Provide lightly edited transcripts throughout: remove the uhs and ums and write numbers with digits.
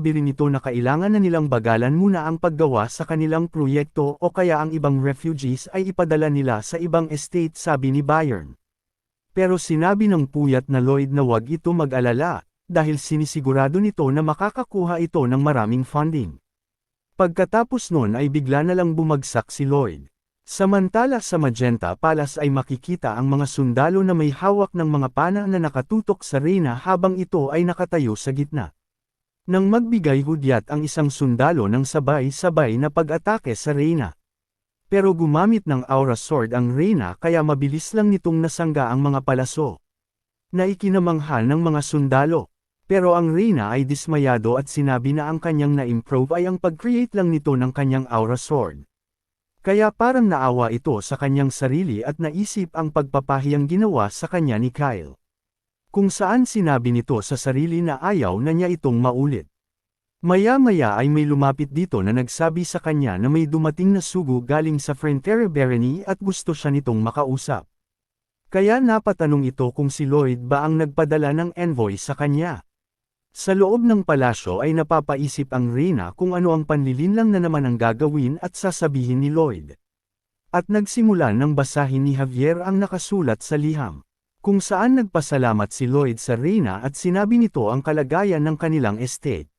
sinabi rin nito na kailangan na nilang bagalan muna ang paggawa sa kanilang proyekto o kaya ang ibang refugees ay ipadala nila sa ibang estate, sabi ni Bayern. Pero sinabi ng puyat na Lloyd na wag ito mag-alala, dahil sinisigurado nito na makakakuha ito ng maraming funding. Pagkatapos nun ay bigla na lang bumagsak si Lloyd. Samantala sa Magenta Palace ay makikita ang mga sundalo na may hawak ng mga pana na nakatutok sa Reyna habang ito ay nakatayo sa gitna. Nang magbigay hudyat ang isang sundalo ng sabay-sabay na pag-atake sa Reyna. Pero gumamit ng Aura Sword ang Reyna kaya mabilis lang nitong nasangga ang mga palaso. Naikinamangha ng mga sundalo. Pero ang Reyna ay dismayado at sinabi na ang kanyang na-improve ay ang pag-create lang nito ng kanyang Aura Sword. Kaya parang naawa ito sa kanyang sarili at naisip ang pagpapahiyang ginawa sa kanya ni Kyle. Kung saan sinabi nito sa sarili na ayaw na niya itong maulit. Maya-maya ay may lumapit dito na nagsabi sa kanya na may dumating na sugo galing sa Frontier Barony at gusto siya nitong makausap. Kaya napatanong ito kung si Lloyd ba ang nagpadala ng envoy sa kanya. Sa loob ng palasyo ay napapaisip ang Reyna kung ano ang panlilinlang na naman ang gagawin at sasabihin ni Lloyd. At nagsimula ng basahin ni Javier ang nakasulat sa liham, kung saan nagpasalamat si Lloyd sa Reyna at sinabi nito ang kalagayan ng kanilang estate.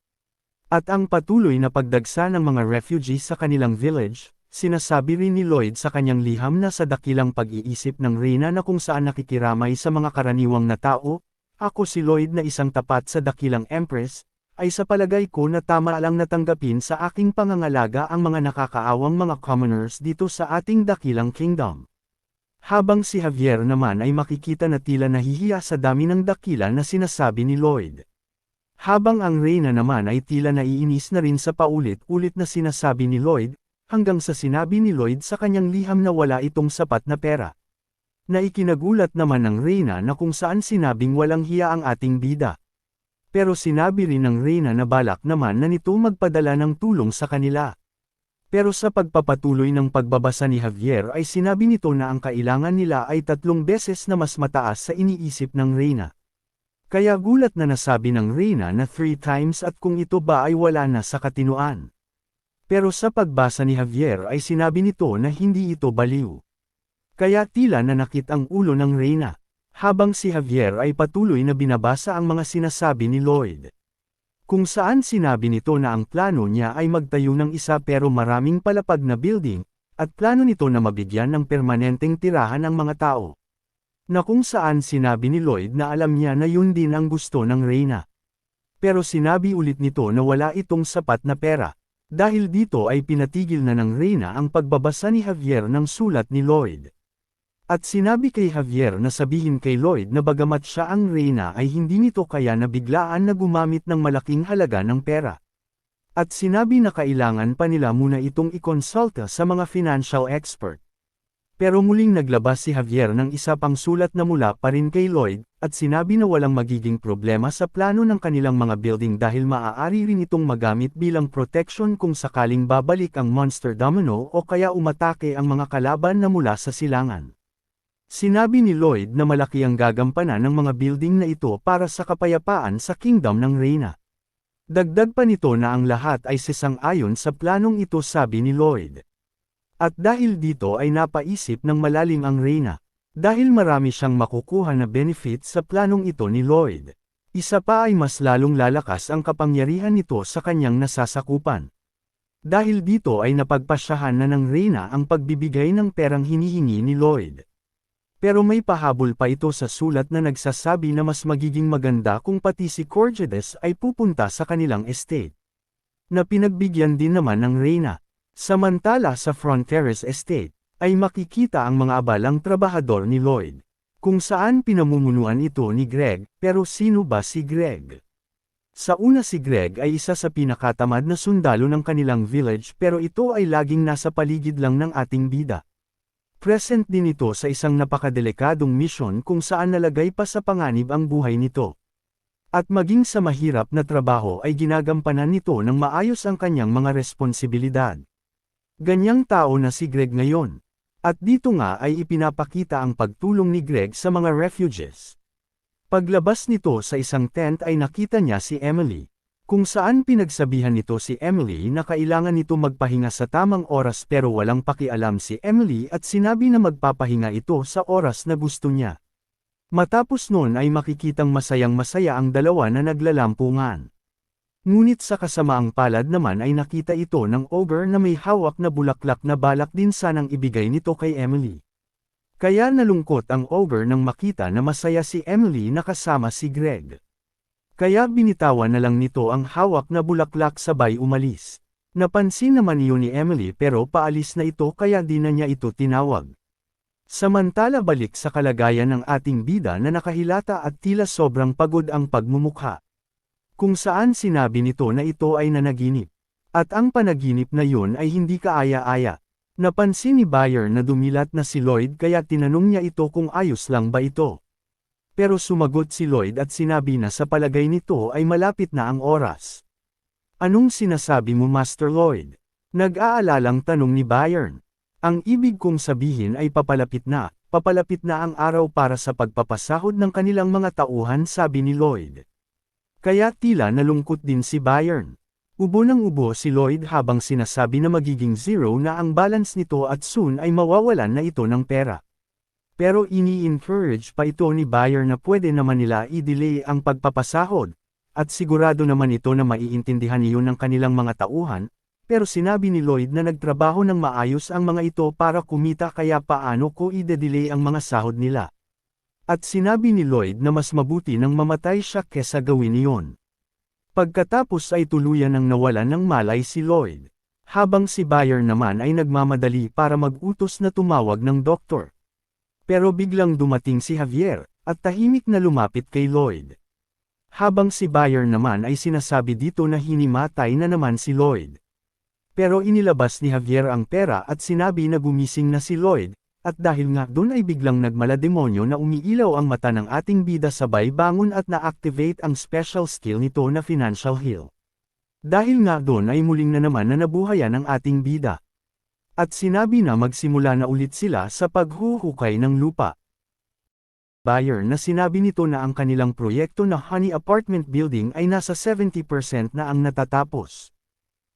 At ang patuloy na pagdagsa ng mga refugees sa kanilang village, sinasabi rin ni Lloyd sa kanyang liham na sa dakilang pag-iisip ng Reyna na kung saan nakikiramay sa mga karaniwang na tao, ako si Lloyd na isang tapat sa dakilang Empress, ay sa palagay ko na tama lang natanggapin sa aking pangangalaga ang mga nakakaawang mga commoners dito sa ating dakilang kingdom. Habang si Javier naman ay makikita na tila nahihiya sa dami ng dakila na sinasabi ni Lloyd. Habang ang Reyna naman ay tila naiinis na rin sa paulit-ulit na sinasabi ni Lloyd, hanggang sa sinabi ni Lloyd sa kanyang liham na wala itong sapat na pera. Na ikinagulat naman ng Reyna na kung saan sinabing walang hiya ang ating bida. Pero sinabi rin ng Reyna na balak naman na nito magpadala ng tulong sa kanila. Pero sa pagpapatuloy ng pagbabasa ni Javier ay sinabi nito na ang kailangan nila ay 3 beses na mas mataas sa iniisip ng Reyna. Kaya gulat na nasabi ng Reyna na 3 times at kung ito ba ay wala na sa katinuan. Pero sa pagbasa ni Javier ay sinabi nito na hindi ito baliw. Kaya tila nanakit ang ulo ng Reyna, habang si Javier ay patuloy na binabasa ang mga sinasabi ni Lloyd. Kung saan sinabi nito na ang plano niya ay magtayo ng isa pero maraming palapag na building, at plano nito na mabigyan ng permanenteng tirahan ang mga tao. Na kung saan sinabi ni Lloyd na alam niya na yun din ang gusto ng Reyna. Pero sinabi ulit nito na wala itong sapat na pera, dahil dito ay pinatigil na ng Reyna ang pagbabasa ni Javier ng sulat ni Lloyd. At sinabi kay Javier na sabihin kay Lloyd na bagamat siya ang Reyna ay hindi nito kaya na biglaan na gumamit ng malaking halaga ng pera. At sinabi na kailangan pa nila muna itong ikonsulta sa mga financial expert. Pero muling naglabas si Javier ng isa pang sulat na mula pa rin kay Lloyd, at sinabi na walang magiging problema sa plano ng kanilang mga building dahil maaari rin itong magamit bilang protection kung sakaling babalik ang Monster Domino o kaya umatake ang mga kalaban na mula sa silangan. Sinabi ni Lloyd na malaki ang gagampanan ng mga building na ito para sa kapayapaan sa kingdom ng Reyna. Dagdag pa nito na ang lahat ay sasang-ayon sa planong ito, sabi ni Lloyd. At dahil dito ay napaisip ng malalim ang Reyna, dahil marami siyang makukuha na benefit sa planong ito ni Lloyd. Isa pa ay mas lalong lalakas ang kapangyarihan nito sa kanyang nasasakupan. Dahil dito ay napagpasyahan na ng Reyna ang pagbibigay ng perang hinihingi ni Lloyd. Pero may pahabol pa ito sa sulat na nagsasabi na mas magiging maganda kung pati si Corgedes ay pupunta sa kanilang estate. Na pinagbigyan din naman ng Reyna. Samantala sa Fronteres Estate, ay makikita ang mga abalang trabahador ni Lloyd. Kung saan pinamumunuan ito ni Greg, pero sino ba si Greg? Sa una si Greg ay isa sa pinakatamad na sundalo ng kanilang village pero ito ay laging nasa paligid lang ng ating bida. Present din ito sa isang napakadelikadong misyon kung saan nalagay pa sa panganib ang buhay nito. At maging sa mahirap na trabaho ay ginagampanan nito ng maayos ang kanyang mga responsibilidad. Ganyang tao na si Greg ngayon. At dito nga ay ipinapakita ang pagtulong ni Greg sa mga refugees. Paglabas nito sa isang tent ay nakita niya si Emily, Kung saan pinagsabihan nito si Emily na kailangan nito magpahinga sa tamang oras pero walang pakialam si Emily at sinabi na magpapahinga ito sa oras na gusto niya. Matapos noon ay makikitang masayang-masaya ang dalawa na naglalampungan. Ngunit sa kasamaang palad naman ay nakita ito ng ogre na may hawak na bulaklak na balak din sanang ibigay nito kay Emily. Kaya nalungkot ang ogre nang makita na masaya si Emily na kasama si Greg. Kaya binitawan na lang nito ang hawak na bulaklak sabay umalis. Napansin naman iyon ni Emily pero paalis na ito kaya di na niya ito tinawag. Samantala balik sa kalagayan ng ating bida na nakahilata at tila sobrang pagod ang pagmumukha. Kung saan sinabi nito na ito ay nanaginip. At ang panaginip na yun ay hindi kaaya-aya. Napansin ni Bayer na dumilat na si Lloyd kaya tinanong niya ito kung ayos lang ba ito. Pero sumagot si Lloyd at sinabi na sa palagay nito ay malapit na ang oras. Anong sinasabi mo Master Lloyd? Nag-aalalang tanong ni Bayern. Ang ibig kong sabihin ay papalapit na ang araw para sa pagpapasahod ng kanilang mga tauhan sabi ni Lloyd. Kaya tila nalungkot din si Bayern. Ubo ng ubo si Lloyd habang sinasabi na magiging zero na ang balance nito at soon ay mawawalan na ito ng pera. Pero ini-encourage pa ito ni Bayer na pwede naman nila i-delay ang pagpapasahod, at sigurado naman ito na maiintindihan iyon ng kanilang mga tauhan, pero sinabi ni Lloyd na nagtrabaho ng maayos ang mga ito para kumita kaya paano ko i-delay ang mga sahod nila. At sinabi ni Lloyd na mas mabuti nang mamatay siya kesa gawin iyon. Pagkatapos ay tuluyan ng nawalan ng malay si Lloyd, habang si Bayer naman ay nagmamadali para mag-utos na tumawag ng doktor. Pero biglang dumating si Javier, at tahimik na lumapit kay Lloyd. Habang si Bayer naman ay sinasabi dito na hinimatay na naman si Lloyd. Pero inilabas ni Javier ang pera at sinabi na gumising na si Lloyd, at dahil nga doon ay biglang nagmalademonyo na umiilaw ang mata ng ating bida sabay bangon at na-activate ang special skill nito na financial heal. Dahil nga doon ay muling na naman na nabuhayan ang ating bida. At sinabi na magsimula na ulit sila sa paghuhukay ng lupa. Bayer na sinabi nito na ang kanilang proyekto na Honey Apartment Building ay nasa 70% na ang natatapos.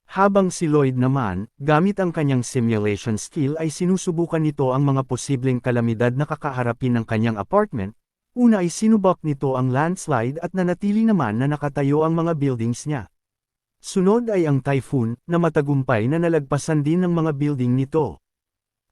Habang si Lloyd naman, gamit ang kanyang simulation skill ay sinusubukan nito ang mga posibleng kalamidad na kakaharapin ng kanyang apartment. Una ay sinubok nito ang landslide at nanatili naman na nakatayo ang mga buildings niya. Sunod ay ang typhoon, na matagumpay na nalagpasan din ng mga building nito.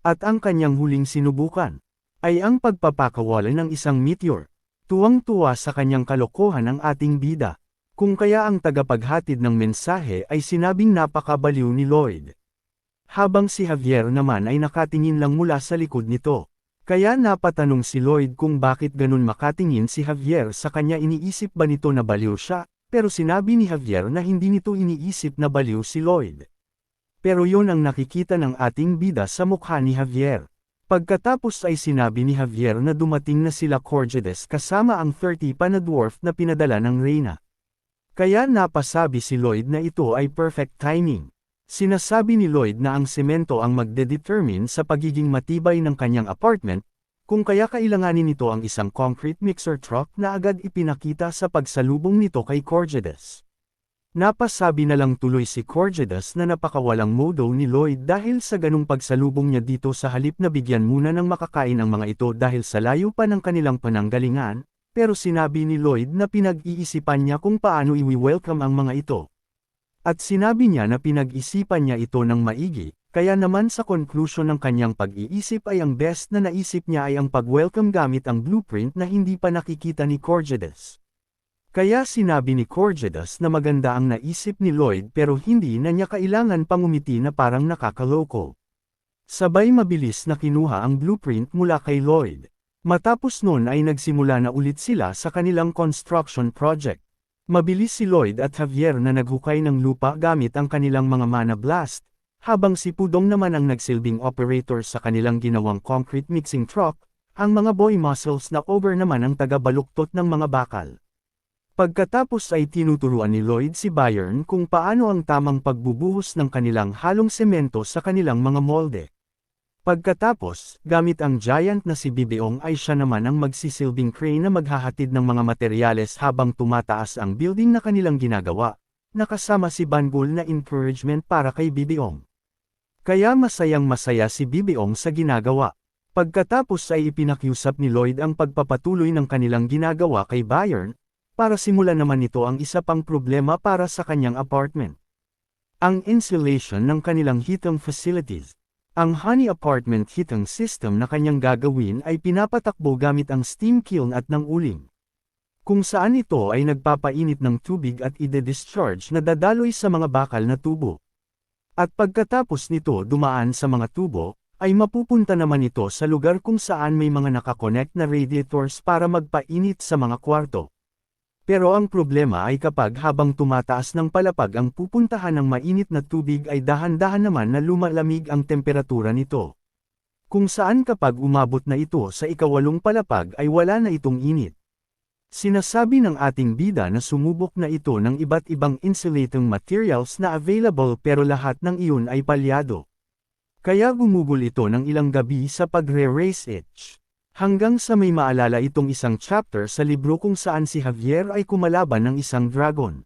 At ang kanyang huling sinubukan, ay ang pagpapakawalan ng isang meteor. Tuwang-tuwa sa kanyang kalokohan ang ating bida. Kung kaya ang tagapaghatid ng mensahe ay sinabing napakabaliw ni Lloyd. Habang si Javier naman ay nakatingin lang mula sa likod nito. Kaya napatanong si Lloyd kung bakit ganun makatingin si Javier sa kanya iniisip ba nito na baliw siya. Pero sinabi ni Javier na hindi nito iniisip na baliw si Lloyd. Pero yon ang nakikita ng ating bida sa mukha ni Javier. Pagkatapos ay sinabi ni Javier na dumating na sila Corgedes kasama ang 30 pa na dwarf na pinadala ng Reyna. Kaya napasabi si Lloyd na ito ay perfect timing. Sinasabi ni Lloyd na ang semento ang magdedetermine sa pagiging matibay ng kanyang apartment, kung kaya kailanganin nito ang isang concrete mixer truck na agad ipinakita sa pagsalubong nito kay Corgedes. Napasabi na lang tuloy si Corgedes na napakawalang modo ni Lloyd dahil sa ganung pagsalubong niya dito sa halip na bigyan muna ng makakain ang mga ito dahil sa layo pa ng kanilang pananggalingan, pero sinabi ni Lloyd na pinag-iisipan niya kung paano i-welcome ang mga ito. At sinabi niya na pinag-isipan niya ito ng maigi. Kaya naman sa conclusion ng kanyang pag-iisip ay ang best na naisip niya ay ang pag-welcome gamit ang blueprint na hindi pa nakikita ni Corgedes. Kaya sinabi ni Corgedes na maganda ang naisip ni Lloyd pero hindi na niya kailangan pangumiti na parang nakakaloko. Sabay mabilis na kinuha ang blueprint mula kay Lloyd. Matapos nun ay nagsimula na ulit sila sa kanilang construction project. Mabilis si Lloyd at Javier na naghukay ng lupa gamit ang kanilang mga mana blast. Habang si Pudong naman ang nagsilbing operator sa kanilang ginawang concrete mixing truck, ang mga boy muscles na over naman ang taga-baluktot ng mga bakal. Pagkatapos ay tinuturuan ni Lloyd si Bayern kung paano ang tamang pagbubuhos ng kanilang halong semento sa kanilang mga molde. Pagkatapos, gamit ang giant na si Bibeong ay siya naman ang magsisilbing crane na maghahatid ng mga materyales habang tumataas ang building na kanilang ginagawa. nakasama si Banggol na encouragement para kay Bibiong. Kaya masayang-masaya si Bibiong sa ginagawa. Pagkatapos ay ipinakiusap ni Lloyd ang pagpapatuloy ng kanilang ginagawa kay Bayern, para simulan naman ito ang isa pang problema para sa kanyang apartment. Ang insulation ng kanilang heating facilities. Ang Honey Apartment heating system na kanyang gagawin ay pinapatakbo gamit ang steam kiln at ng uling. Kung saan ito ay nagpapainit ng tubig at ide-discharge na dadaloy sa mga bakal na tubo. At pagkatapos nito dumaan sa mga tubo, ay mapupunta naman ito sa lugar kung saan may mga nakakonect na radiators para magpainit sa mga kwarto. Pero ang problema ay kapag habang tumataas ng palapag ang pupuntahan ng mainit na tubig ay dahan-dahan naman na lumalamig ang temperatura nito. Kung saan kapag umabot na ito sa ikawalong palapag ay wala na itong init. Sinasabi ng ating bida na sumubok na ito ng iba't ibang insulating materials na available pero lahat ng iyon ay palyado. Kaya gumugol ito ng ilang gabi sa pagre-race itch. Hanggang sa may maalala itong isang chapter sa libro kung saan si Javier ay kumalaban ng isang dragon.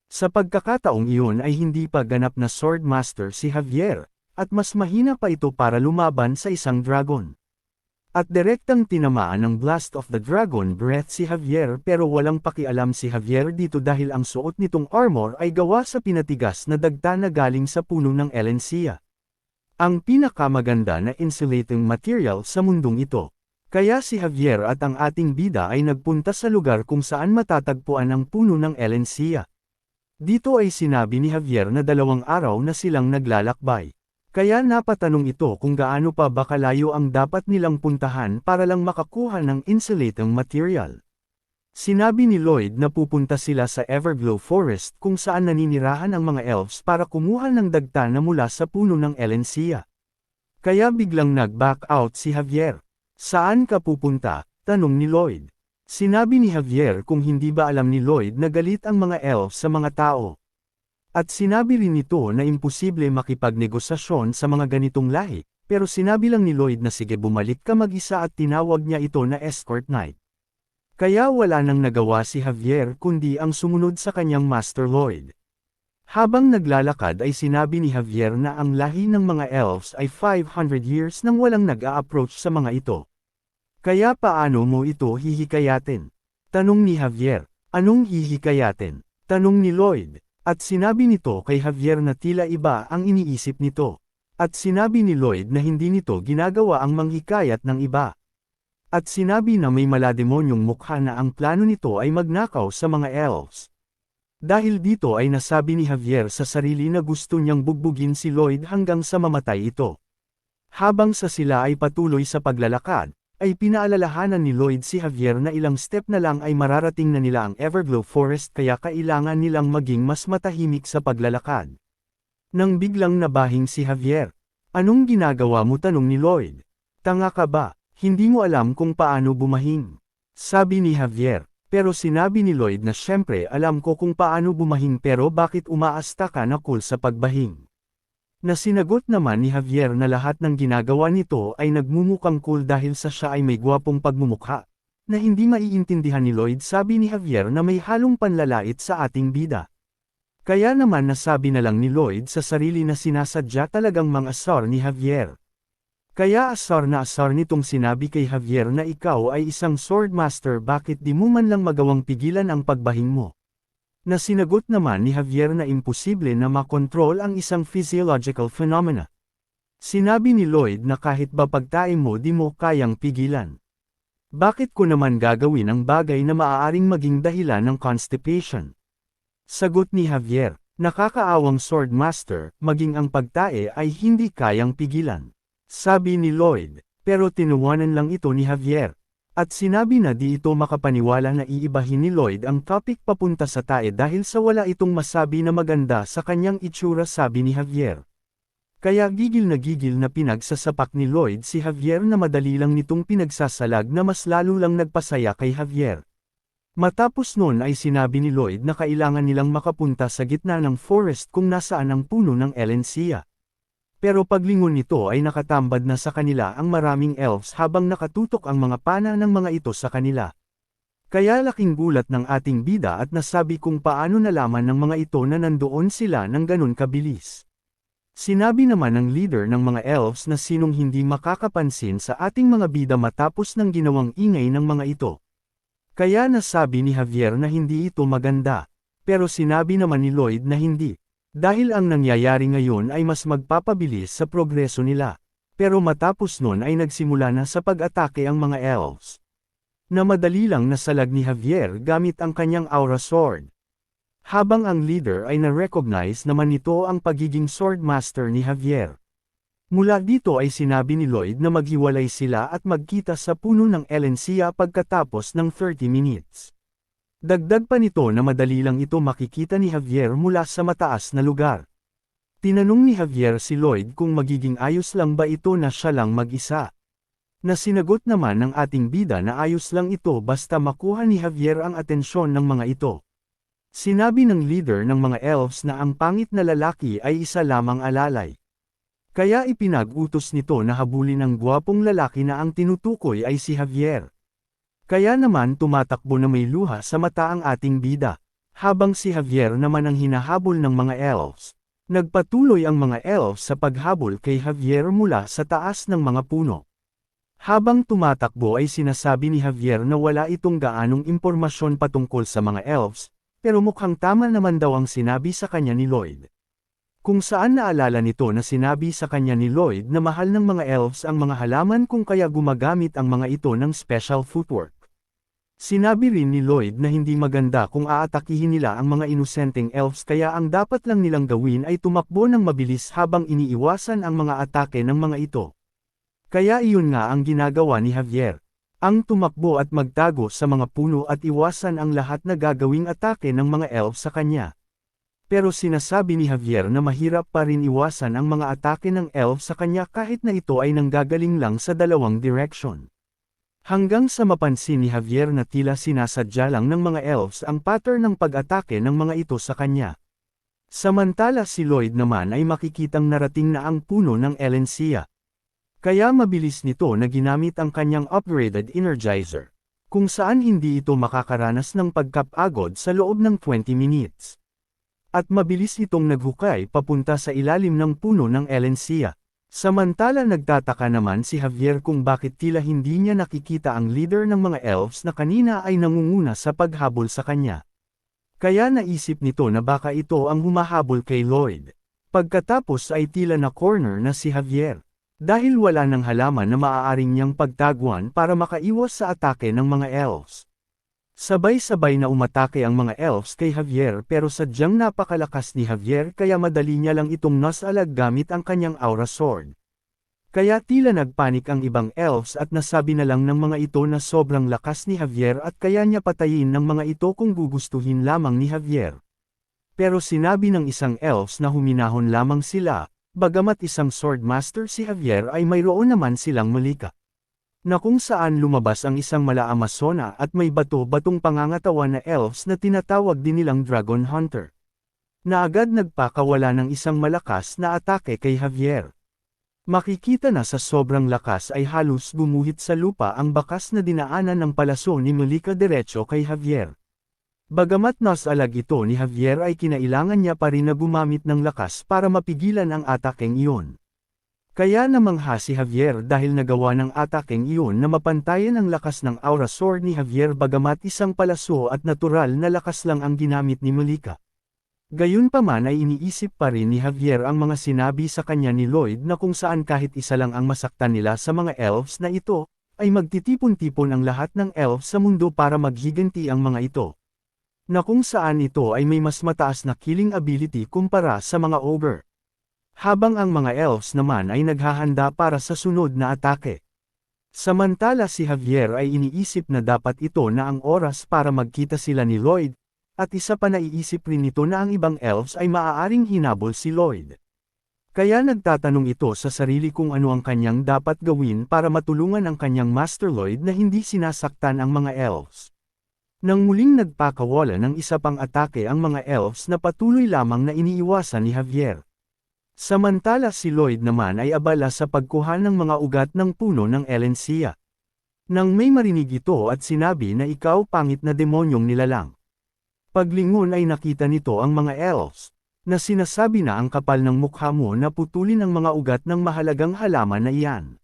Sa pagkakataong iyon ay hindi pa ganap na sword master si Javier, at mas mahina pa ito para lumaban sa isang dragon. At direktang tinamaan ng Blast of the Dragon Breath si Javier pero walang pakialam si Javier dito dahil ang suot nitong armor ay gawa sa pinatigas na dagta na galing sa puno ng Elencia. Ang pinakamaganda na insulating material sa mundong ito. Kaya si Javier at ang ating bida ay nagpunta sa lugar kung saan matatagpuan ang puno ng Elencia. Dito ay sinabi ni Javier na 2 araw na silang naglalakbay. Kaya napatanong ito kung gaano pa ba kalayo ang dapat nilang puntahan para lang makakuha ng insulating material. Sinabi ni Lloyd na pupunta sila sa Everglow Forest kung saan naninirahan ang mga elves para kumuha ng dagta na mula sa puno ng Elencia. Kaya biglang nag-back out si Javier. Saan ka pupunta? Tanong ni Lloyd. Sinabi ni Javier kung hindi ba alam ni Lloyd na galit ang mga elves sa mga tao. At sinabi rin nito na imposible makipagnegosasyon sa mga ganitong lahi, pero sinabi lang ni Lloyd na sige bumalik ka mag-isa at tinawag niya ito na escort knight. Kaya wala nang nagawa si Javier kundi ang sumunod sa kanyang Master Lloyd. Habang naglalakad ay sinabi ni Javier na ang lahi ng mga elves ay 500 years nang walang nag-a-approach sa mga ito. Kaya paano mo ito hihikayatin? Tanong ni Javier. Anong hihikayatin? Tanong ni Lloyd. At sinabi nito kay Javier na tila iba ang iniisip nito. At sinabi ni Lloyd na hindi nito ginagawa ang manghikayat ng iba. At sinabi na may malademonyong mukha na ang plano nito ay magnakaw sa mga elves. Dahil dito ay nasabi ni Javier sa sarili na gusto niyang bugbugin si Lloyd hanggang sa mamatay ito. Habang sa sila ay patuloy sa paglalakad, ay pinaalalahanan ni Lloyd si Javier na ilang step na lang ay mararating na nila ang Everglow Forest kaya kailangan nilang maging mas matahimik sa paglalakad. Nang biglang nabahing si Javier. Anong ginagawa mo? Tanong ni Lloyd. Tanga ka ba? Hindi mo alam kung paano bumahing. Sabi ni Javier. Pero sinabi ni Lloyd na syempre alam ko kung paano bumahing pero bakit umaasta ka na cool sa pagbahing. Na sinagot naman ni Javier na lahat ng ginagawa nito ay nagmumukhang cool dahil sa siya ay may gwapong pagmumukha. Na hindi maiintindihan ni Lloyd sabi ni Javier na may halong panlalait sa ating bida. Kaya naman nasabi na lang ni Lloyd sa sarili na sinasadya talagang mang-asar ni Javier. Kaya asar na asar nitong sinabi kay Javier na ikaw ay isang swordmaster bakit di mo man lang magawang pigilan ang pagbahing mo. Na sinagot naman ni Javier na imposible na makontrol ang isang physiological phenomena. Sinabi ni Lloyd na kahit ba pagtae mo di mo kayang pigilan. Bakit ko naman gagawin ang bagay na maaaring maging dahilan ng constipation? Sagot ni Javier, nakakaawang swordmaster, maging ang pagtae ay hindi kayang pigilan. Sabi ni Lloyd, pero tinuwanan lang ito ni Javier. At sinabi na di ito makapaniwala na iibahin ni Lloyd ang topic papunta sa tae dahil sa wala itong masabi na maganda sa kanyang itsura sabi ni Javier. Kaya gigil na pinagsasapak ni Lloyd si Javier na madali lang nitong pinagsasalag na mas lalo lang nagpasaya kay Javier. Matapos nun ay sinabi ni Lloyd na kailangan nilang makapunta sa gitna ng forest kung nasaan ang puno ng Elencia. Pero paglingon nito ay nakatambad na sa kanila ang maraming elves habang nakatutok ang mga pana ng mga ito sa kanila. Kaya laking gulat ng ating bida at nasabi kung paano nalaman ng mga ito na nandoon sila ng ganun kabilis. Sinabi naman ng leader ng mga elves na sinong hindi makakapansin sa ating mga bida matapos ng ginawang ingay ng mga ito. Kaya nasabi ni Javier na hindi ito maganda. Pero sinabi naman ni Lloyd na hindi. Dahil ang nangyayari ngayon ay mas magpapabilis sa progreso nila. Pero matapos nun ay nagsimula na sa pag-atake ang mga elves. Na madali lang nasalag ni Javier gamit ang kanyang aura sword. Habang ang leader ay na-recognize naman nito ang pagiging sword master ni Javier. Mula dito ay sinabi ni Lloyd na maghiwalay sila at magkita sa puno ng Elencia pagkatapos ng 30 minutes. Dagdag pa nito na madali lang ito makikita ni Javier mula sa mataas na lugar. Tinanong ni Javier si Lloyd kung magiging ayos lang ba ito na siya lang mag-isa. Na sinagot naman ng ating bida na ayos lang ito basta makuha ni Javier ang atensyon ng mga ito. Sinabi ng leader ng mga elves na ang pangit na lalaki ay isa lamang alalay. Kaya ipinag-utos nito na habulin ang gwapong lalaki na ang tinutukoy ay si Javier. Kaya naman tumatakbo na may luha sa mata ang ating bida, habang si Javier naman ang hinahabol ng mga elves. Nagpatuloy ang mga elves sa paghabol kay Javier mula sa taas ng mga puno. Habang tumatakbo ay sinasabi ni Javier na wala itong gaanong impormasyon patungkol sa mga elves, pero mukhang tama naman daw ang sinabi sa kanya ni Lloyd. Kung saan naalala nito na sinabi sa kanya ni Lloyd na mahal ng mga elves ang mga halaman kung kaya gumagamit ang mga ito ng special footwork. Sinabi rin ni Lloyd na hindi maganda kung aatakihin nila ang mga inosenteng elves kaya ang dapat lang nilang gawin ay tumakbo ng mabilis habang iniiwasan ang mga atake ng mga ito. Kaya iyon nga ang ginagawa ni Javier. Ang tumakbo at magtago sa mga puno at iwasan ang lahat na gagawing atake ng mga elves sa kanya. Pero sinasabi ni Javier na mahirap pa rin iwasan ang mga atake ng elves sa kanya kahit na ito ay nanggagaling lang sa dalawang direction. Hanggang sa mapansin ni Javier na tila sinasadya lang ng mga elves ang pattern ng pag-atake ng mga ito sa kanya. Samantala si Lloyd naman ay makikitang narating na ang puno ng Elencia. Kaya mabilis nito na ginamit ang kanyang upgraded energizer, kung saan hindi ito makakaranas ng pagkapagod sa loob ng 20 minutes. At mabilis itong naghukay papunta sa ilalim ng puno ng Elencia. Samantala nagtataka naman si Javier kung bakit tila hindi niya nakikita ang leader ng mga elves na kanina ay nangunguna sa paghabol sa kanya. Kaya naisip nito na baka ito ang humahabol kay Lloyd. Pagkatapos ay tila na corner na si Javier. Dahil wala ng halaman na maaaring niyang pagtaguan para makaiwas sa atake ng mga elves. Sabay-sabay na umatake ang mga elves kay Javier pero sadyang napakalakas ni Javier kaya madali niya lang itong nasalag gamit ang kanyang aura sword. Kaya tila nagpanik ang ibang elves at nasabi na lang ng mga ito na sobrang lakas ni Javier at kaya niya patayin ng mga ito kung gugustuhin lamang ni Javier. Pero sinabi ng isang elves na huminahon lamang sila. Bagamat isang sword master si Javier ay mayroon naman silang malika. Na kung saan lumabas ang isang mala-Amazona at may bato-batong pangangatawan na elves na tinatawag din nilang Dragon Hunter. Na agad nagpakawala ng isang malakas na atake kay Javier. Makikita na sa sobrang lakas ay halos gumuhit sa lupa ang bakas na dinaanan ng palaso ni Malika diretso kay Javier. Bagamat nasalag ito ni Javier ay kinailangan niya pa rin na gumamit ng lakas para mapigilan ang atakeng iyon. Kaya namangha si Javier dahil nagawa ng atakeng iyon na mapantayan ang lakas ng aura sword ni Javier bagamat isang palaso at natural na lakas lang ang ginamit ni Malika. Gayunpaman ay iniisip pa rin ni Javier ang mga sinabi sa kanya ni Lloyd na kung saan kahit isa lang ang masaktan nila sa mga elves na ito, ay magtitipon-tipon ang lahat ng elves sa mundo para maghiganti ang mga ito. Na kung saan ito ay may mas mataas na killing ability kumpara sa mga ogre. Habang ang mga elves naman ay naghahanda para sa sunod na atake. Samantala si Javier ay iniisip na dapat ito na ang oras para magkita sila ni Lloyd, at isa pa naiisip rin nito na ang ibang elves ay maaaring hinabol si Lloyd. Kaya nagtatanong ito sa sarili kung ano ang kanyang dapat gawin para matulungan ang kanyang Master Lloyd na hindi sinasaktan ang mga elves. Nang muling nagpakawala ng isa pang atake ang mga elves na patuloy lamang na iniiwasan ni Javier. Samantala si Lloyd naman ay abala sa pagkuha ng mga ugat ng puno ng Elencia. Nang may marinig ito at sinabi na ikaw pangit na demonyong nilalang. Paglingon ay nakita nito ang mga elves, na sinasabi na ang kapal ng mukha mo na putulin ang mga ugat ng mahalagang halaman na iyan.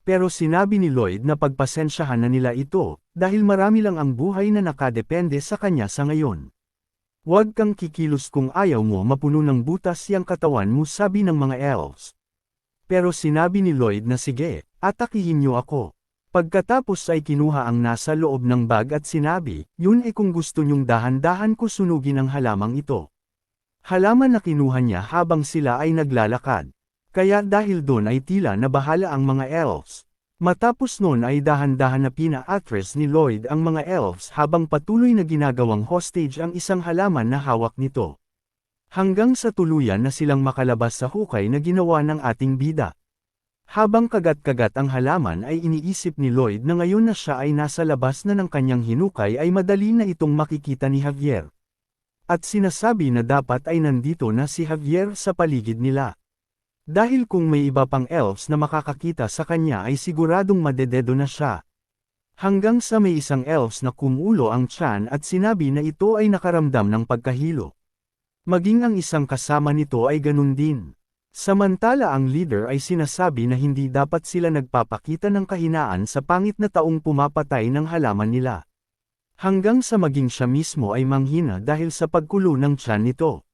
Pero sinabi ni Lloyd na pagpasensyahan na nila ito, dahil marami lang ang buhay na nakadepende sa kanya sa ngayon. Huwag kang kikilos kung ayaw mo mapuno ng butas yang katawan mo, sabi ng mga elves. Pero sinabi ni Lloyd na sige, atakihin niyo ako. Pagkatapos ay kinuha ang nasa loob ng bag at sinabi, yun ay kung gusto niyong dahan-dahan ko sunugin ang halamang ito. Halaman na kinuha niya habang sila ay naglalakad. Kaya dahil doon ay tila na bahala ang mga elves. Matapos noon ay dahan-dahan na pina-atras ni Lloyd ang mga elves habang patuloy na ginagawang hostage ang isang halaman na hawak nito. Hanggang sa tuluyan na silang makalabas sa hukay na ginawa ng ating bida. Habang kagat-kagat ang halaman ay iniisip ni Lloyd na ngayon na siya ay nasa labas na ng kanyang hinukay ay madali na itong makikita ni Javier. At sinasabi na dapat ay nandito na si Javier sa paligid nila. Dahil kung may iba pang elves na makakakita sa kanya ay siguradong madededo na siya. Hanggang sa may isang elves na kumulo ang tiyan at sinabi na ito ay nakaramdam ng pagkahilo. Maging ang isang kasama nito ay ganun din. Samantala ang leader ay sinasabi na hindi dapat sila nagpapakita ng kahinaan sa pangit na taong pumapatay ng halaman nila. Hanggang sa maging siya mismo ay manghina dahil sa pagkulo ng tiyan nito.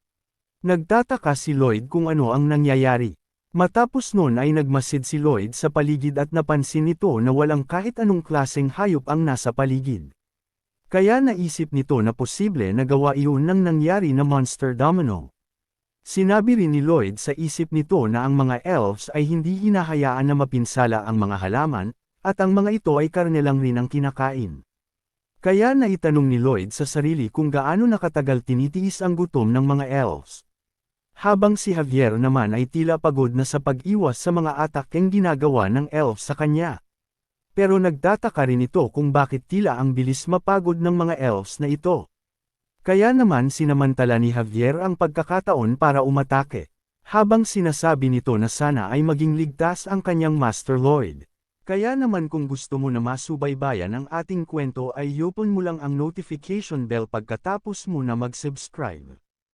Nagtataka si Lloyd kung ano ang nangyayari. Matapos noon ay nagmasid si Lloyd sa paligid at napansin nito na walang kahit anong klaseng hayop ang nasa paligid. Kaya naisip nito na posible na gawa iyon ng nangyari na monster domino. Sinabi rin ni Lloyd sa isip nito na ang mga elves ay hindi hinahayaan na mapinsala ang mga halaman, at ang mga ito ay karne lang rin ang kinakain. Kaya naitanong ni Lloyd sa sarili kung gaano nakatagal tinitiis ang gutom ng mga elves. Habang si Javier naman ay tila pagod na sa pag-iwas sa mga atakeng ginagawa ng elves sa kanya. Pero nagtataka rin ito kung bakit tila ang bilis mapagod ng mga elves na ito. Kaya naman sinamantala ni Javier ang pagkakataon para umatake. Habang sinasabi nito na sana ay maging ligtas ang kanyang Master Lloyd. Kaya naman kung gusto mo na masubaybayan ang ating kwento ay i-open mo lang ang notification bell pagkatapos mo na mag-subscribe.